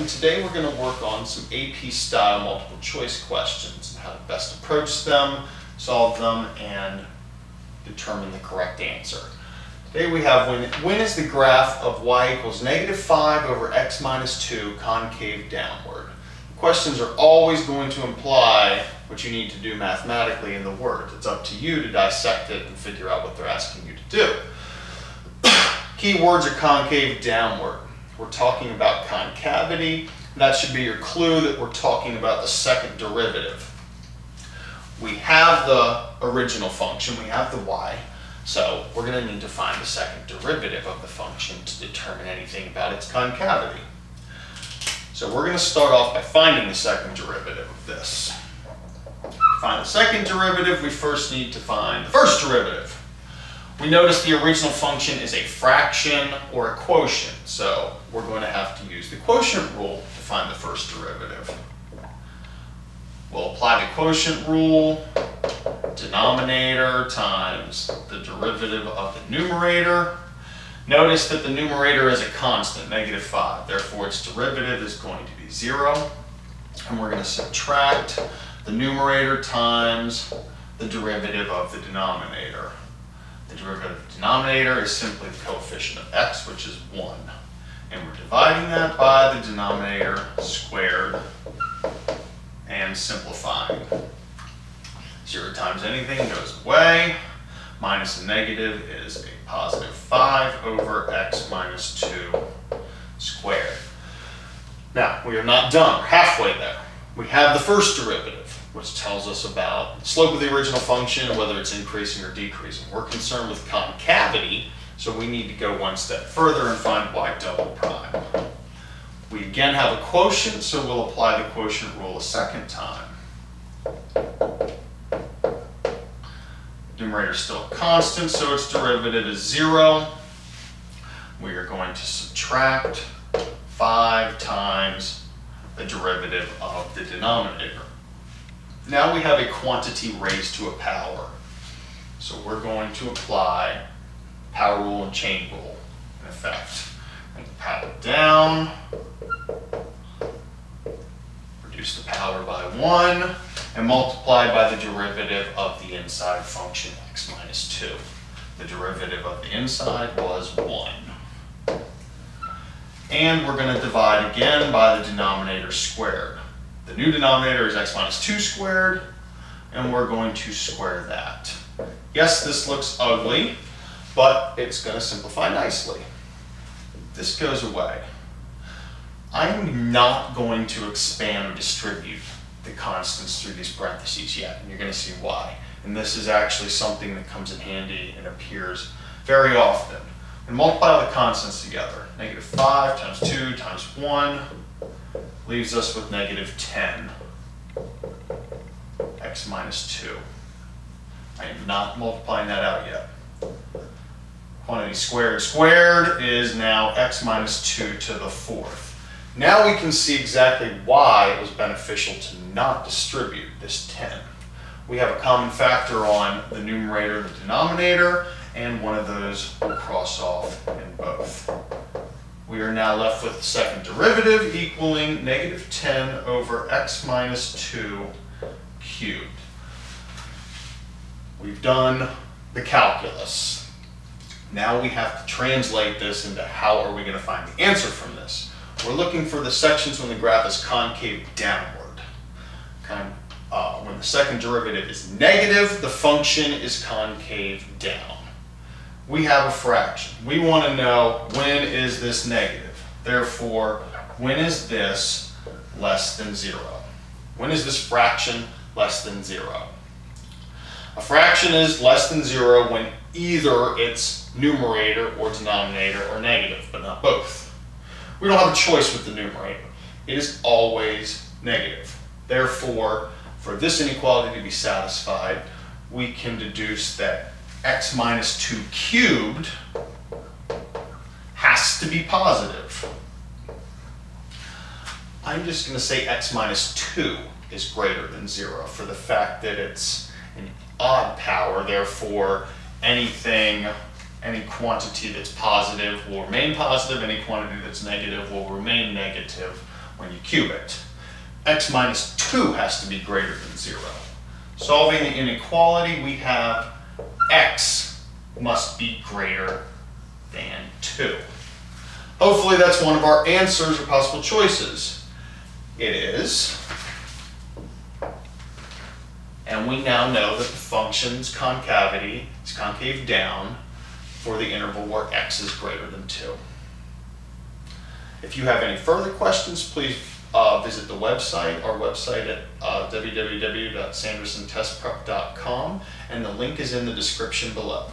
and today we're going to work on some AP style multiple choice questions and how to best approach them, solve them, and determine the correct answer. Today we have when is the graph of y equals -5 over x minus 2 concave downward? Questions are always going to imply what you need to do mathematically in the words. It's up to you to dissect it and figure out what they're asking you to do. Key words are concave downward. We're talking about concavity. That should be your clue that we're talking about the second derivative. We have the original function, we have the y, so we're going to need to find the second derivative of the function to determine anything about its concavity. So we're going to start off by finding the second derivative of this. To find the second derivative, we first need to find the first derivative. We notice the original function is a fraction or a quotient, so we're going to have to use the quotient rule to find the first derivative. We'll apply the quotient rule, denominator times the derivative of the numerator. Notice that the numerator is a constant, -5, therefore its derivative is going to be 0. And we're going to subtract the numerator times the derivative of the denominator. The derivative of the denominator is simply the coefficient of x, which is 1. And we're dividing that by the denominator squared and simplifying. 0 times anything goes away. Minus a negative is a +5 over x minus 2 squared. Now, we are not done. We're halfway there. We have the first derivative, which tells us about the slope of the original function, whether it's increasing or decreasing. We're concerned with concavity, so we need to go one step further and find y double prime. We again have a quotient, so we'll apply the quotient rule a second time. The numerator is still a constant, so its derivative is 0. We are going to subtract 5 times the derivative of the denominator. Now we have a quantity raised to a power. So we're going to apply power rule and chain rule in effect. Bring the power down, reduce the power by 1, and multiply by the derivative of the inside function x minus 2. The derivative of the inside was 1. And we're going to divide again by the denominator squared. The new denominator is x minus 2 squared, and we're going to square that. Yes, this looks ugly, but it's going to simplify nicely. This goes away. I'm not going to expand or distribute the constants through these parentheses yet, and you're going to see why. And this is actually something that comes in handy and appears very often. And multiply all the constants together. -5 times 2 times 1 leaves us with -10 x minus 2. I am not multiplying that out yet. Quantity squared is now x minus 2 to the 4th. Now we can see exactly why it was beneficial to not distribute this 10. We have a common factor on the numerator and the denominator, and one of those will cross off in both. We are now left with the second derivative equaling -10 over x minus 2 cubed. We've done the calculus. Now we have to translate this into how are we going to find the answer from this. We're looking for the sections when the graph is concave downward. When the second derivative is negative, the function is concave down. We have a fraction. We want to know when is this negative. Therefore, when is this less than 0? When is this fraction less than 0? A fraction is less than 0 when either its numerator or denominator are negative, but not both. We don't have a choice with the numerator. It is always negative. Therefore, for this inequality to be satisfied, we can deduce that x minus 2 cubed has to be positive. I'm just going to say x minus 2 is greater than 0 for the fact that it's an odd power, therefore anything Any quantity that's positive will remain positive, any quantity that's negative will remain negative when you cube it. X minus 2 has to be greater than 0. Solving the inequality, we have x must be greater than 2. Hopefully that's one of our answers or possible choices. It is. And we now know that the function's concavity is concave down for the interval where x is greater than 2. If you have any further questions, please visit the website, our website at www.sandersontestprep.com, and the link is in the description below.